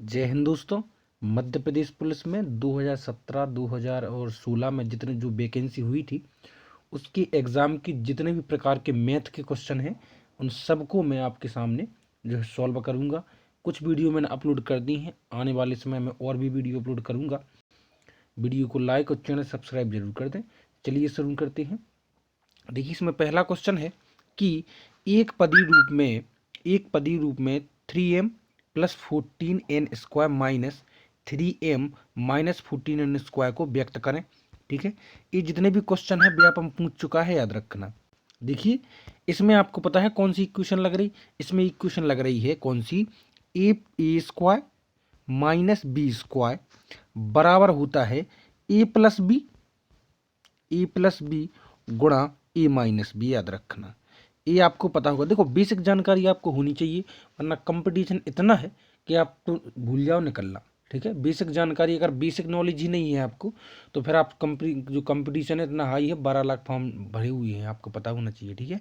जय हिंद दोस्तों। मध्य प्रदेश पुलिस में 2017, 2016 में जितने जो वैकेंसी हुई थी उसकी एग्ज़ाम की जितने भी प्रकार के मैथ के क्वेश्चन हैं उन सबको मैं आपके सामने जो है सॉल्व करूंगा। कुछ वीडियो मैंने अपलोड कर दी हैं, आने वाले समय में और भी वीडियो अपलोड करूंगा। वीडियो को लाइक और चैनल सब्सक्राइब जरूर कर दें। चलिए शुरू करते हैं। देखिए, इसमें पहला क्वेश्चन है कि एक पदी रूप में 3m plus 14n² minus 3m minus 14n² को व्यक्त करें। ठीक है, ये जितने भी क्वेश्चन है व्यापम पूछ चुका है, याद रखना। देखिए, इसमें आपको पता है कौन सी इक्वेशन लग रही, इसमें इक्वेशन लग रही है कौन सी, a² माइनस b² बराबर होता है a प्लस बी गुणा a माइनस बी। याद रखना, ये आपको पता होगा। देखो, बेसिक जानकारी आपको होनी चाहिए, वरना कंपटीशन इतना है कि आप तो भूल जाओ निकलना। ठीक है, बेसिक जानकारी, अगर बेसिक नॉलेज ही नहीं है आपको तो फिर आप जो कंपटीशन है इतना हाई है, 12 लाख फॉर्म भरे हुए हैं, आपको पता होना चाहिए। ठीक है,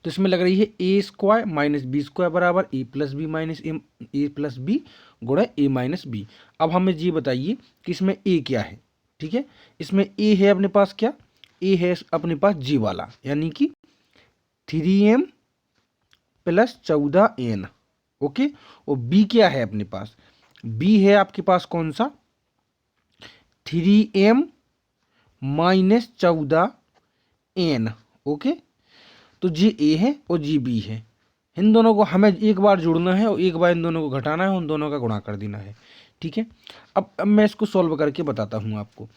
तो इसमें लग रही है a² माइनस b² बराबर a plus b minus a plus b गुणा a माइनस बी। अब हमें ये बताइए कि इसमें a क्या है। ठीक है, इसमें a है अपने पास, क्या a है अपने पास, g वाला, यानी कि 3m प्लस 14n। ओके, और b क्या है अपने पास, b है आपके पास कौन सा, 3m माइनस 14n। ओके, तो जी ए है और जी बी है। इन दोनों को हमें एक बार जोड़ना है और एक बार इन दोनों को घटाना है, उन दोनों का गुणा कर देना है। ठीक है, अब मैं इसको सॉल्व करके बताता हूँ आपको।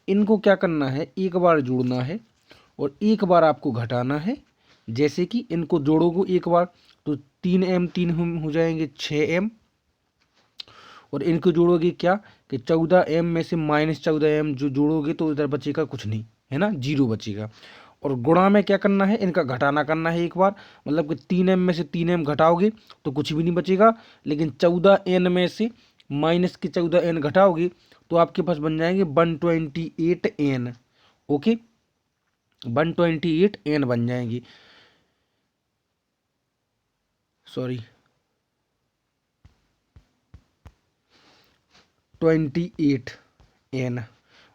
इनको क्या करना है, एक बार जोड़ना है और एक बार आपको घटाना है। जैसे कि इनको जोड़ोगे एक बार तो 3m 3 हो जाएंगे 6m, और इनको जोड़ोगे क्या कि 14m में से माइनस 14m जो जोड़ोगे तो इधर बचेगा कुछ नहीं, है ना, 0 बचेगा। और गुणा में क्या करना है, इनका घटाना करना है एक बार, मतलब कि 3m में से 3m घटाओगे तो कुछ भी नहीं बचेगा, लेकिन 14n में से माइनस के 14n घटाओगे तो आपके पास बन जाएंगे 128n। ओके, 128n बन जाएंगे, सॉरी 28n।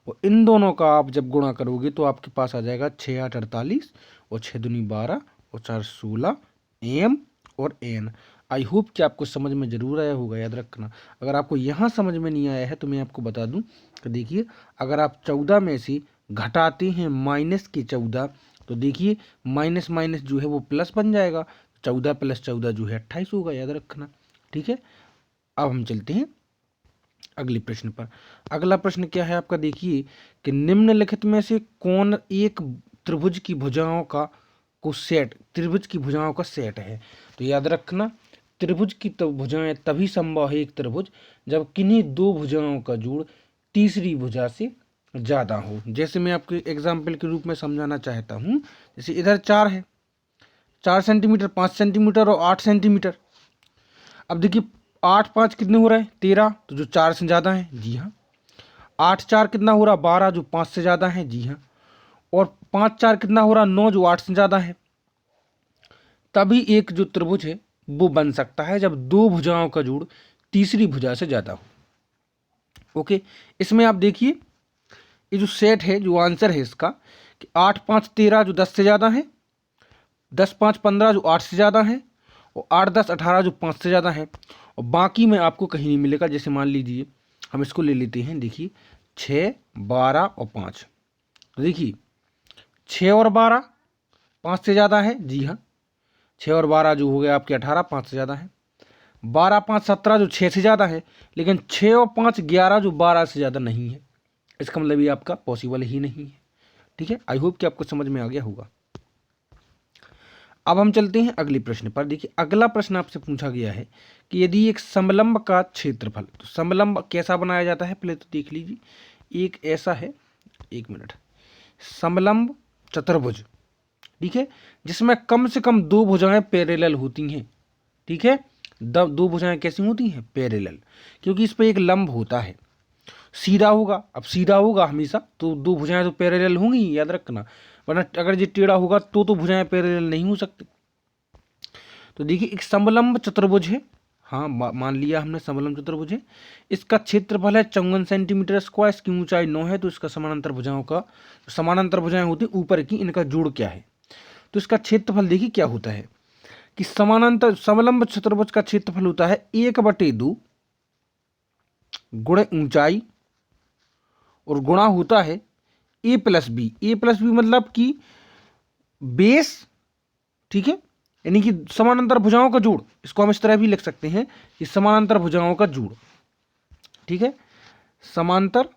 और इन दोनों का आप जब गुणा करोगे तो आपके पास आ जाएगा 6 8 48 और 6 दूनी 12 और 4 16 m और n। आई होप कि आपको समझ में जरूर आया होगा, याद रखना। अगर आपको यहाँ समझ में नहीं आया है तो मैं आपको बता दूं कि देखिए, अगर आप 14 में से घटाते हैं माइनस के 14 तो देखिए माइनस माइनस जो है वो प्लस बन जाएगा, 14 प्लस 14 जो है 28 होगा, याद रखना। ठीक है, अब हम चलते हैं अगले प्रश्न पर। अगला प्रश्न क्या है आपका, देखिए कि निम्नलिखित में से कौन एक त्रिभुज की भुजाओं का सेट है। तो याद रखना, त्रिभुज की भुजाएं तभी संभव है एक त्रिभुज जब किन्हीं दो भुजाओं का जोड़ तीसरी भुजा से ज्यादा हो। जैसे मैं आपके एग्जाम्पल के रूप में समझाना चाहता हूं, जैसे इधर 4 है, 4 सेंटीमीटर, 5 सेंटीमीटर और 8 सेंटीमीटर। अब देखिए 8 5 कितने हो रहे हैं, 13, तो जो 4 से ज़्यादा है, जी हाँ। 8 4 कितना हो रहा, 12, जो 5 से ज़्यादा है, जी हाँ। और 5 4 कितना हो रहा, 9, जो 8 से ज़्यादा है। तभी एक जो त्रिभुज है वो बन सकता है जब दो भुजाओं का जोड़ तीसरी भुजा से ज़्यादा हो। ओके, इसमें आप देखिए ये जो सेट है, जो आंसर है इसका कि 8 5 13 जो 10 से ज़्यादा है, 10 5 15 जो 8 से ज़्यादा है, और 8 10 18 जो 5 से ज़्यादा है, और बाकी में आपको कहीं नहीं मिलेगा। जैसे मान लीजिए हम इसको ले लेते हैं, देखिए 6 12 और 5, तो देखिए 6 और 12 5 से ज़्यादा है, जी हाँ। 6 और 12 जो हो गया आपके 18, 5 से ज़्यादा है। 12 5 17 जो 6 से ज़्यादा है, लेकिन 6 और 5 11 जो 12 से ज़्यादा नहीं है। इसका मतलब ये आपका पॉसिबल ही नहीं है। ठीक है, आई होप कि आपको समझ में आ गया होगा। अब हम चलते हैं अगले प्रश्न पर। देखिए, अगला प्रश्न आपसे पूछा गया है कि यदि एक समलंब का क्षेत्रफल, तो समलंब कैसा बनाया जाता है पहले तो देख लीजिए। एक ऐसा है, एक मिनट, समलंब चतुर्भुज, ठीक है, जिसमें कम से कम दो भुजाएं पैरेलल होती हैं। ठीक है, दो भुजाएं कैसी होती हैं, पैरेलल, क्योंकि इस पर एक लंब होता है, सीधा होगा। अब सीधा होगा हमेशा तो दो भुजाएं तो पैरेलल होंगी, याद रखना, वरना अगर ये टेढ़ा होगा तो भुजाएं पैरेलल नहीं हो सकती। तो देखिए एक समलंब चतुर्भुज है हाँ मान लिया हमने समलंब चतुर्भुज है। इसका क्षेत्रफल है 54 सेंटीमीटर स्क्वायर, इसकी ऊंचाई 9 है। तो इसका समानांतर भुजाओं का, समानांतर भुजाएं होती हैं ऊपर की, इनका जोड़ क्या है। तो इसका क्षेत्रफल देखिए क्या होता है कि समानांतर समलंब चतुर्भुज का क्षेत्रफल होता है 1/2 गुणे ऊंचाई और गुणा होता है a plus b. A plus b मतलब कि बेस, ठीक है, यानी कि समानांतर भुजाओं का जोड़। इसको हम इस तरह भी लिख सकते हैं कि समानांतर भुजाओं का जोड़, ठीक है, समांतर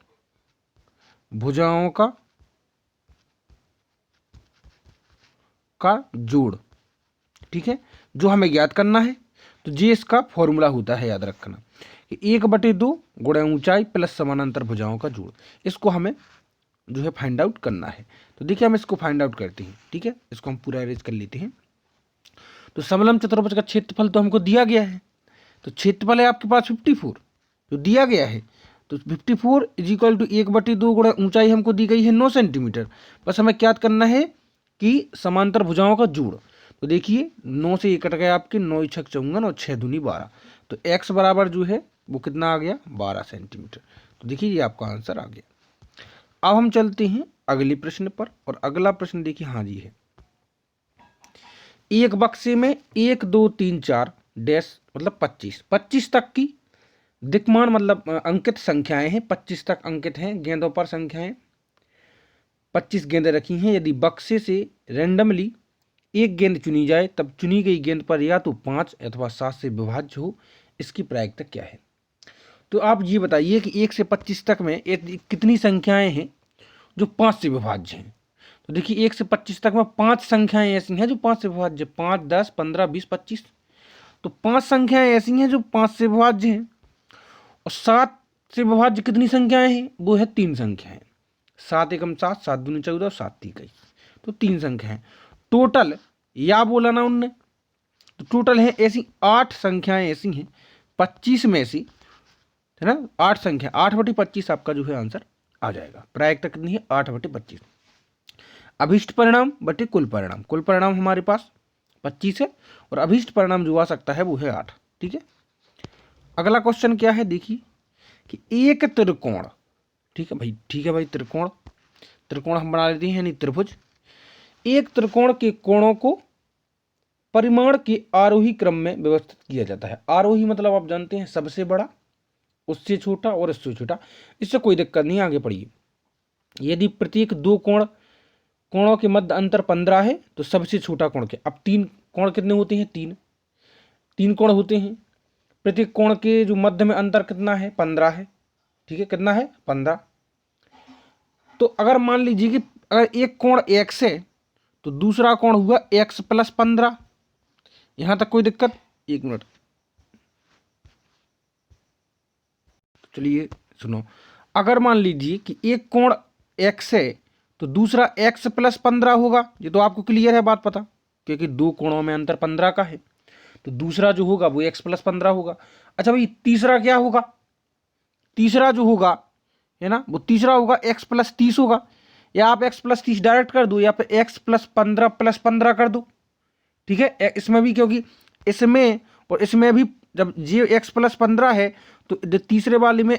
भुजाओं का जोड़, ठीक है, जो हमें ज्ञात करना है। तो ये इसका फॉर्मूला होता है, याद रखना कि 1/2 गुणा ऊंचाई प्लस समानांतर भुजाओं का जोड़। इसको हमें जो है फाइंड आउट करना है। तो देखिए हम इसको फाइंड आउट करते हैं, ठीक है, इसको हम पूरा अरेंज कर लेते हैं। तो समलंब चतुर्भुज का क्षेत्रफल तो हमको दिया गया है, तो क्षेत्रफल है आपके पास 54 जो दिया गया है। तो 54 इज इक्वल टू 1/2 गुणा ऊंचाई हमको दी गई है 9 सेंटीमीटर। बस हमें क्या करना है कि समांतर भुजाओं का जोड़। तो देखिए 9 से 1 कट गया आपके, 9 × 6 = 54 और 6 दूनी 12। तो x बराबर जो है वो कितना आ गया, 12 सेंटीमीटर। तो देखिए ये आपका आंसर आ गया। अब हम चलते हैं अगले प्रश्न पर, और अगला प्रश्न देखिए, हाँ जी है, एक बक्से में 1 2 3 4 डैश मतलब 25 तक की दिक्मान मतलब अंकित संख्याएं हैं। 25 तक अंकित हैं गेंदों पर संख्याएं। 25 गेंदें रखी हैं। यदि बक्से से रैंडमली एक गेंद चुनी जाए तब चुनी गई गेंद पर या तो 5 अथवा 7 से विभाज्य हो, इसकी प्रायिकता क्या है। तो आप ये बताइए कि 1 से 25 तक में कितनी संख्याएं हैं जो 5 से विभाज्य हैं। तो देखिए 1 से 25 तक में 5 संख्याएं ऐसी हैं जो 5 से विभाज्य, 5 10 15 20 25। तो 5 संख्याएं ऐसी हैं जो 5 से विभाज्य हैं। और 7 से विभाज्य कितनी संख्याएं हैं, वो है 3 संख्याएं। 7 एकम 7, 7 दूनी 14 और 7 × 3 = 21। तो 3 संख्याएं टोटल, या बोला ना उनने, तो टोटल है ऐसी 8 संख्याएं ऐसी हैं 25 में से, है ना, 8 संख्या, 8/25 आपका जो है आंसर आ जाएगा। प्रायिकता कितनी है, 8/25। अभीष्ट परिणाम बटे कुल परिणाम, कुल परिणाम हमारे पास 25 है और अभीष्ट परिणाम जो आ सकता है वो है 8, ठीक है। अगला क्वेश्चन क्या है देखिए कि एक त्रिकोण, ठीक है भाई, ठीक है भाई, त्रिकोण हम बना लेते हैं, यानी त्रिभुज। एक त्रिकोण के कोणों को परिमाण के आरोही क्रम में व्यवस्थित किया जाता है। आरोही मतलब आप जानते हैं सबसे बड़ा, उससे छोटा और इससे छोटा। इससे कोई दिक्कत नहीं, आगे पढ़िए। यदि प्रत्येक 2 कोणों के मध्य अंतर 15 है तो सबसे छोटा कोण क्या। अब 3 कोण कितने होते हैं, 3 कोण होते हैं। प्रत्येक कोण के जो मध्य में अंतर कितना है, 15 है, ठीक है, कितना है, 15। तो अगर मान लीजिए कि अगर एक कोण x है तो दूसरा कोण हुआ x + 15। यहां तक कोई दिक्कत, 1 मिनट, चलिए सुनो। अगर मान लीजिए कि एक कोण x है तो दूसरा x + 15 होगा। ये तो आपको क्लियर है बात, पता, क्योंकि 2 कोणों में अंतर 15 का है तो दूसरा जो होगा वो x + 15 होगा। अच्छा भाई, तीसरा क्या होगा, तीसरा जो होगा, है ना, वो तीसरा होगा x + 30 होगा। या आप x + 30 डायरेक्ट कर दो या फिर x + 15 + 15 कर दो, ठीक है। इसमें भी, क्योंकि इसमें और इसमें भी जब ये x + 15 है तो तीसरे वाले में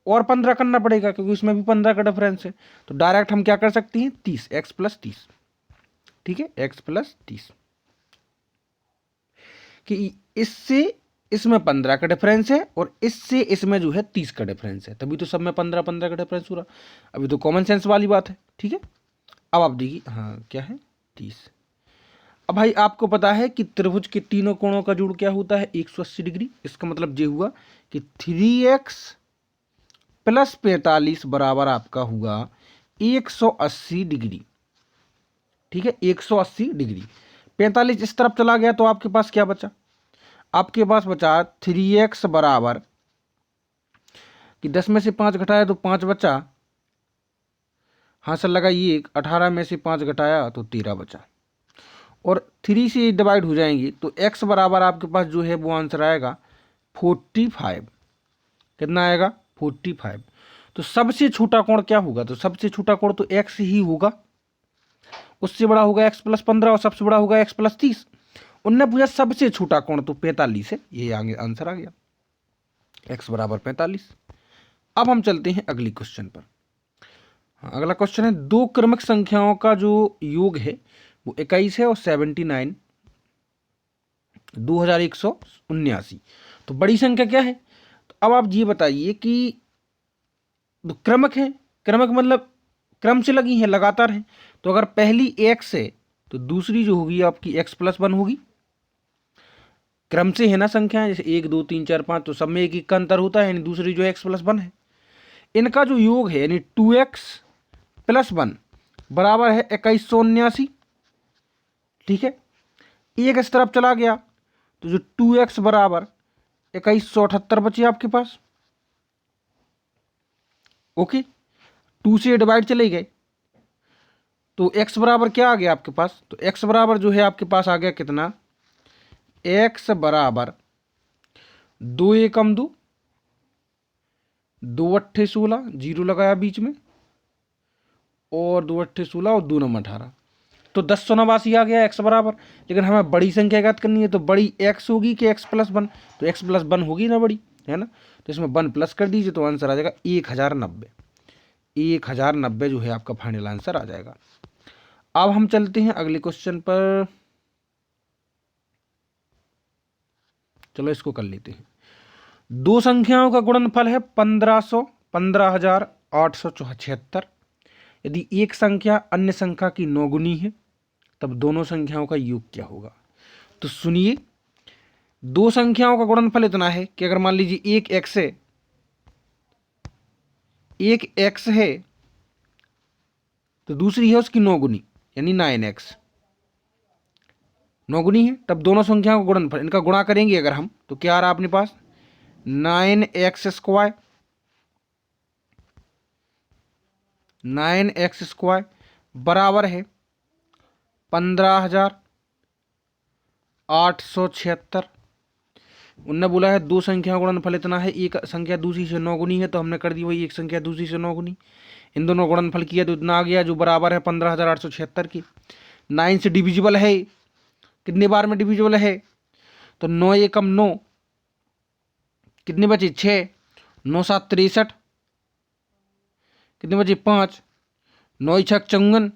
और 15 करना पड़ेगा क्योंकि उसमें भी 15 का डिफरेंस है। तो डायरेक्ट हम क्या कर सकते हैं, 30, x + 30, ठीक है, x + 30, कि इससे इसमें 15 का डिफरेंस है और इससे इसमें जो है 30 का डिफरेंस है, तभी तो सब में 15 का डिफरेंस हो रहा। अभी तो कॉमन सेंस वाली बात है, ठीक है। अब आप देखिए, हाँ क्या है, 30। अब भाई आपको पता है कि त्रिभुज के तीनों कोणों का जोड़ क्या होता है, 180 डिग्री। इसका मतलब ये हुआ कि 3x + 45 बराबर आपका हुआ 180 डिग्री, ठीक है, 180 डिग्री। 45 इस तरफ चला गया तो आपके पास क्या बचा, आपके पास बचा 3x बराबर कि 10 में से 5 घटाया तो 5 बचा, हाँ सर लगाइए, 18 में से 5 घटाया तो 13 बचा, और 3 से डिवाइड हो जाएंगे तो x बराबर आपके पास जो है वो आंसर आएगा 45। कितना आएगा, 45। तो सबसे छोटा कोण क्या होगा, तो सबसे छोटा कोण तो x ही होगा, उससे बड़ा होगा x + 15 और सबसे बड़ा होगा x + 30। उनने पूछा सबसे छोटा कोण, तो 45 है, ये आगे आंसर आ गया, x बराबर 45। अब हम चलते हैं अगली क्वेश्चन पर। हाँ, अगला क्वेश्चन है दो क्रमिक संख्याओं का जो योग है वो 21 है और 79 2179। तो बड़ी संख्या क्या है? तो अब आप ये बताइए कि क्रमिक है, क्रमिक मतलब क्रम से लगी है, लगातार है। तो अगर पहली x है तो दूसरी जो होगी आपकी x+1 होगी। क्रम से है ना संख्या, जैसे 1 2 3 4 5, तो सब में एक एक का अंतर होता है, यानी दूसरी जो x+1 है। इनका जो योग है यानी 2x+1 बराबर है 2179। ठीक है, एक इस तरफ चला गया तो जो 2x बराबर 2178 बचे आपके पास। ओके, 2 से डिवाइड चले गए तो x बराबर क्या आ गया आपके पास? तो x बराबर जो है आपके पास आ गया कितना? x बराबर 2 एकम 2, 2 अट्ठे 16, जीरो लगाया बीच में, और 2 अट्ठे 16 और 2 नम 18, तो 1089 आ गया x बराबर। लेकिन हमें बड़ी संख्या ज्ञात करनी है, तो बड़ी x होगी कि x+1? तो x+1 होगी ना बड़ी, है ना। तो इसमें 1 प्लस कर दीजिए तो आंसर आ जाएगा 1090। 1090 जो है आपका फाइनल आंसर आ जाएगा। अब हम चलते हैं अगले क्वेश्चन पर। चलो इसको कर लेते हैं। दो संख्याओं का गुणनफल है 15,876। यदि एक संख्या अन्य संख्या की 9 गुनी है तब दोनों संख्याओं का योग क्या होगा? तो सुनिए, दो संख्याओं का गुणनफल इतना है कि अगर मान लीजिए एक x है, एक x है तो दूसरी है उसकी 9 गुनी यानी 9x, 9 गुनी है, तब दोनों संख्याओं का गुणनफल, इनका गुणा करेंगे अगर हम तो क्या आ रहा है अपने पास? 9x स्क्वायर बराबर है 15,876। उनने बोला है दो संख्याओं का गुणनफल इतना है, एक संख्या दूसरी से 9 गुनी है, तो हमने कर दी वही एक संख्या दूसरी से 9 गुनी। इन दोनों गुणनफल किया तो इतना आ गया जो बराबर है 15,876 की। 9 से डिविजिबल है, कितने बार में डिविजिबल है? तो 9 एकम 9, कितने बचे? 6, 9 7 63, कितने बचे? 5, 9 6 54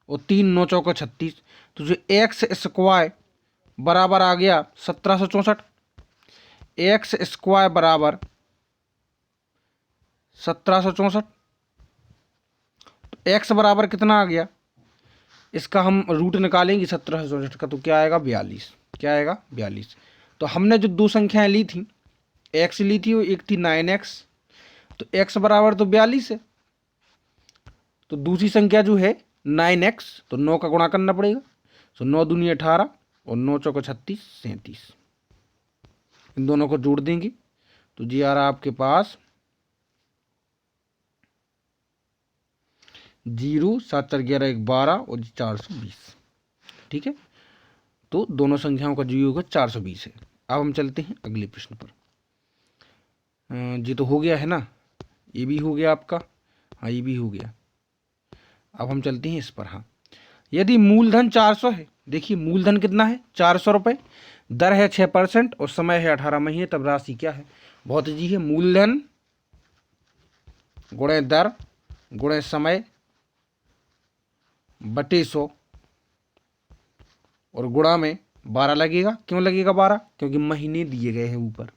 और 3 9 चौका 36। तो जो एक्स स्क्वायर बराबर आ गया 1764। एक्स स्क्वायर बराबर 1764। तो एक्स बराबर कितना आ गया? इसका हम रूट निकालेंगे 1764 का, तो क्या आएगा? 42। क्या आएगा? 42। तो हमने जो दो संख्याएं ली थी, एक्स ली थी, वो एक थी 9x, तो x बराबर तो 42 है। तो दूसरी संख्या जो है 9x, तो 9 का गुणा करना पड़ेगा, तो 9 दूनी 18 और 9 चौका 36 37। इन दोनों को जोड़ देंगे तो जी आ रहा आपके पास 0 7 4 11 1 12 और 420। ठीक है, तो दोनों संख्याओं का जो योग है 420 है। अब हम चलते हैं अगले प्रश्न पर। जी तो हो गया है ना, ये भी हो गया आपका, हाँ ये भी हो गया। अब हम चलते हैं इस पर। हाँ, यदि मूलधन 400 है, देखिए मूलधन कितना है? 400 रुपये, दर है 6% और समय है 18 महीने, तब राशि क्या है? बहुत जी है, मूलधन गुणे दर गुणे समय बटे 100 और गुणा में 12 लगेगा। क्यों लगेगा 12? क्योंकि महीने दिए गए हैं, ऊपर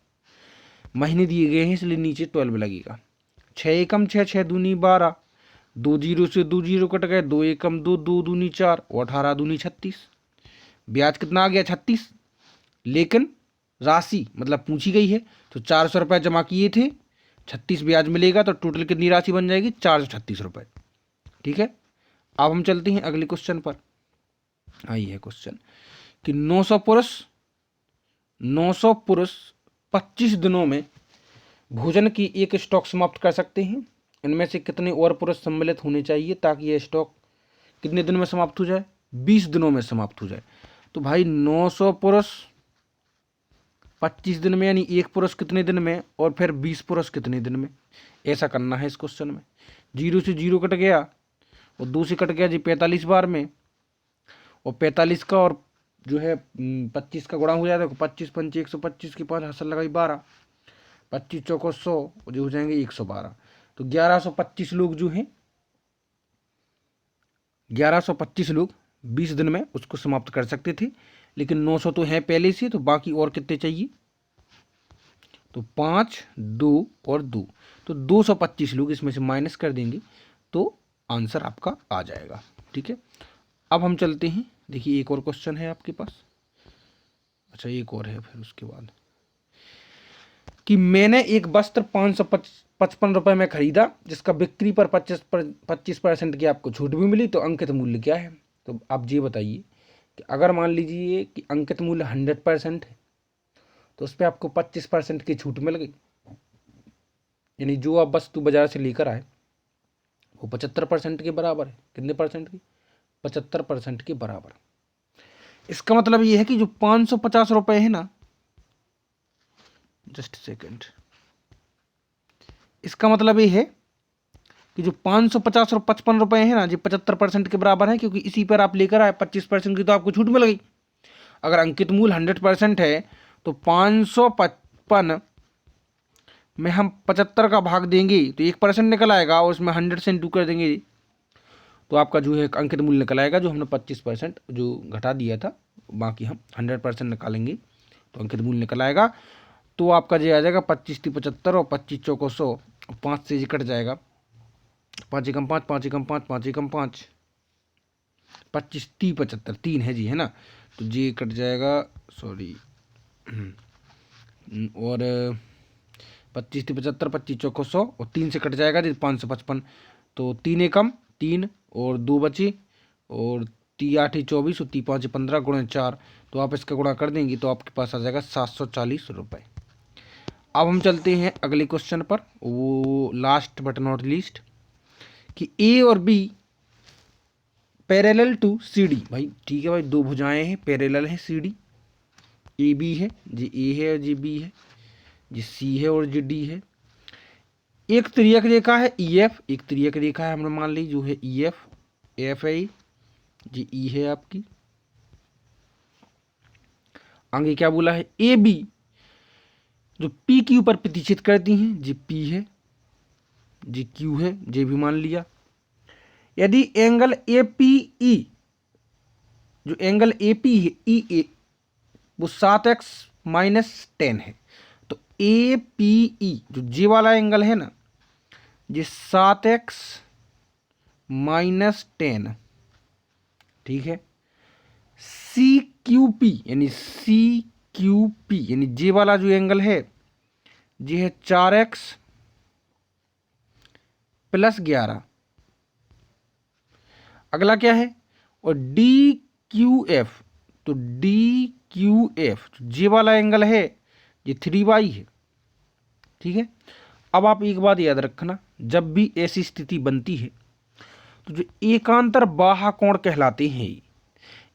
महीने दिए गए हैं इसलिए नीचे 12 लगेगा। 6 एकम 6, 6 दूनी 12, 2 जीरो से 2 जीरो कट गए, 2 एकम 2, 2 दूनी 4 और 18 दूनी 36। ब्याज कितना आ गया? 36। लेकिन राशि मतलब पूछी गई है, तो 400 रुपये जमा किए थे, 36 ब्याज मिलेगा, तो टोटल कितनी राशि बन जाएगी? 436 रुपये। ठीक है, अब हम चलते हैं अगले क्वेश्चन पर। आई है क्वेश्चन कि 900 पुरुष 25 दिनों में भोजन की एक स्टॉक समाप्त कर सकते हैं। इनमें से कितने और पुरुष सम्मिलित होने चाहिए ताकि यह स्टॉक कितने दिन में समाप्त हो जाए? 20 दिनों में समाप्त हो जाए। तो भाई 900 पुरुष 25 दिन में, यानी एक पुरुष कितने दिन में, और फिर 20 पुरुष कितने दिन में, ऐसा करना है इस क्वेश्चन में। 0 से 0 कट गया और 2 से कट गया जी 45 बार में, और 45 का और जो है 25 का गुणा हो जाता है, 25 पंचे 125 के 5 हसल लगाई 12, 25 चौको 100 जो हो जाएंगे 112। तो 1125 लोग जो हैं, 1125 लोग 20 दिन में उसको समाप्त कर सकते थे, लेकिन 900 तो हैं पहले से, तो बाकी और कितने चाहिए, तो 5, 2 और 2, तो 225 लोग इसमें से माइनस कर देंगे तो आंसर आपका आ जाएगा। ठीक है, अब हम चलते हैं, देखिए एक और क्वेश्चन है आपके पास। अच्छा एक और है फिर उसके बाद, कि मैंने एक वस्त्र 555 रुपये में खरीदा जिसका बिक्री पर 25% की आपको छूट भी मिली, तो अंकित मूल्य क्या है। तो आप ये बताइए कि अगर मान लीजिए कि अंकित मूल्य 100% है, तो उस पर आपको 25% की छूट मिल गई, यानी जो आप वस्तु बाजार से लेकर आए वो 75% के बराबर है। कितने परसेंट की, 75% के बराबर। इसका मतलब ये है कि जो 550 रुपये है ना, जस्ट सेकेंड, इसका मतलब ये है कि जो 550 और 55 रुपये है ना, जो 75% के बराबर है, क्योंकि इसी पर आप लेकर आए 25% की, तो आपको छूट मिल गई। अगर अंकित मूल्य 100% है तो 555 में हम 75 का भाग देंगे तो 1% निकल आएगा, और उसमें 100 से इंटू कर देंगे तो आपका जो है अंकित मूल्य निकल आएगा, जो हमने 25% जो घटा दिया था, बाकी हम 100% निकालेंगे तो अंकित मूल्य निकल आएगा। तो आपका जो आ जाएगा 25 × 75 और 25 चौको 100, 5 से जी कट जाएगा, 5 एकम 5, 5 एकम 5, 5 एकम 5, 25 30 75, 3 है जी, है ना, तो जी कट जाएगा, सॉरी, और 25 30 75, 25 चौको 100 और 3 से कट जाएगा जी 555, तो 3 एकम 3 और 2 बचे, और 3 8 24 और 3 5 15 गुणे 4, तो आप इसका गुणा कर देंगे तो आपके पास आ जाएगा 740 रुपये। अब हम चलते हैं अगले क्वेश्चन पर, वो लास्ट बट नॉट लीस्ट, कि ए और B parallel to C D. भाई ठीक है भाई, दो भुजाएं हैं, पैरेलल है, सी डी, ए बी है जी, ए है और जी बी है जी, सी है और जी डी है। एक त्रियक रेखा है ई एफ, एक त्रियक रेखा है हमने मान ली जो है ई एफ, एफ है जी, ई है आपकी। आगे क्या बोला है, ए बी जो पी क्यू पर प्रतिच्छेद करती हैं जी, पी है जी, क्यू है जी, भी मान लिया। यदि एंगल ए पी ई, जो एंगल ए पी है ई ए, वो 7x - 10 है, तो ए पी ई जो जे वाला एंगल है ना, ये 7x - 10, ठीक है। सी क्यू पी यानी सी क्यू पी यानी जे वाला जो एंगल है ये है 4x + 11। अगला क्या है, और डी क्यू एफ, तो डी क्यू एफ जे वाला एंगल है ये 3y है, ठीक है। अब आप एक बात याद रखना, जब भी ऐसी स्थिति बनती है तो जो एकांतर बाह्य कोण कहलाते हैं,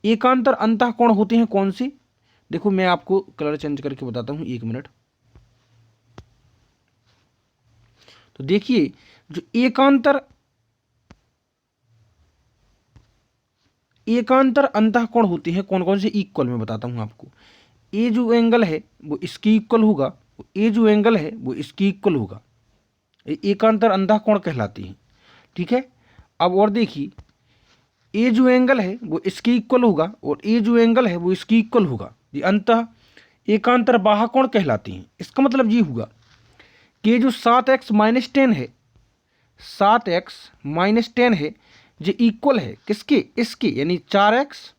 एकांतर अंतः कोण होते हैं कौन से, देखो मैं आपको कलर चेंज करके बताता हूं, 1 मिनट। तो देखिए जो एकांतर अंतः कोण होते हैं कौन कौन से, इक्वल में बताता हूं आपको। ए जो एंगल है वो इसकी इक्वल होगा, ए जो एंगल है वो इसकी इक्वल होगा, एकांतर अंतः कोण कहलाती है, ठीक है। अब और देखिए, ए जो एंगल है वो इसकी इक्वल होगा और ए जो एंगल है वो इसकी इक्वल होगा, ये अंतः एकांतर बाह्य कोण कहलाती हैं। इसका मतलब ये हुआ कि जो 7x - 10 है, 7x - 10 है, ये इक्वल है किसके, इसके, यानी 4x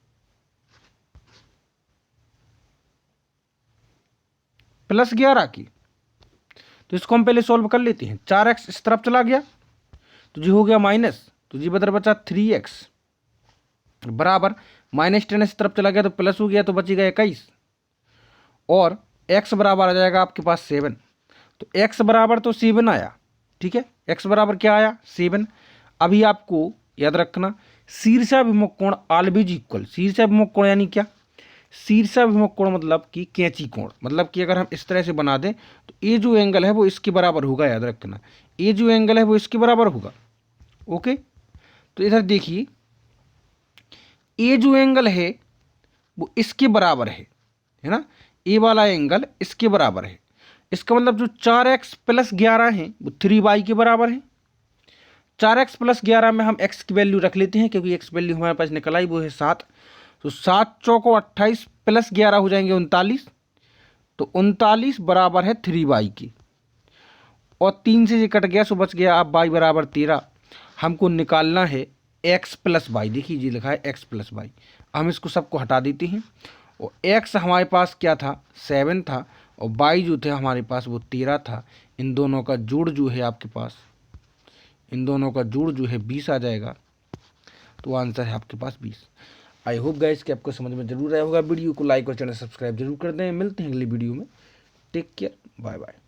+ 11 की। तो इसको हम पहले सॉल्व कर लेते हैं। 4x इस तरफ चला गया तो जी हो गया माइनस, तो जी बदल बचा 3x बराबर -10 इस तरफ चला गया तो प्लस हो गया, तो बचेगा 21, और x बराबर आ जाएगा आपके पास 7। तो x बराबर तो 7 आया, ठीक है, x बराबर क्या आया 7। अभी आपको याद रखना, शीर्षाभिमुख कोण ऑलवेज इक्वल, शीर्षाभिमुख कोण यानी क्या, शीर्षाभिमुख कोण मतलब कि कैंची कोण, मतलब कि अगर हम इस तरह से बना दें तो ये जो एंगल है वो इसके बराबर होगा, याद रखना, ये जो एंगल है वो इसके बराबर होगा, ओके। तो इधर देखिए, ये जो एंगल है वो इसके बराबर है ना, ए वाला एंगल इसके बराबर है। इसका मतलब जो 4x प्लस 11 है वो 3y के बराबर है। 4x प्लस 11 में हम x की वैल्यू रख लेते हैं क्योंकि x वैल्यू हमारे पास निकल आई वो है 7। तो 7 चौको 28 प्लस 11 हो जाएंगे 39। तो 39 बराबर है 3y की, और 3 से ये कट गया सो बच गया अब y बराबर 13। हमको निकालना है x प्लस वाई। देखिए ये लिखा है x प्लस वाई। हम इसको सबको हटा देते हैं और x हमारे पास क्या था 7 था, और y जो थे हमारे पास वो 13 था। इन दोनों का जोड़ जो है आपके पास, इन दोनों का जोड़ जो है 20 आ जाएगा। तो आंसर है आपके पास 20। आई होप गाइस कि आपको समझ में जरूर आया होगा। वीडियो को लाइक और चैनल सब्सक्राइब जरूर कर दें। मिलते हैं अगली वीडियो में। Take care, bye bye.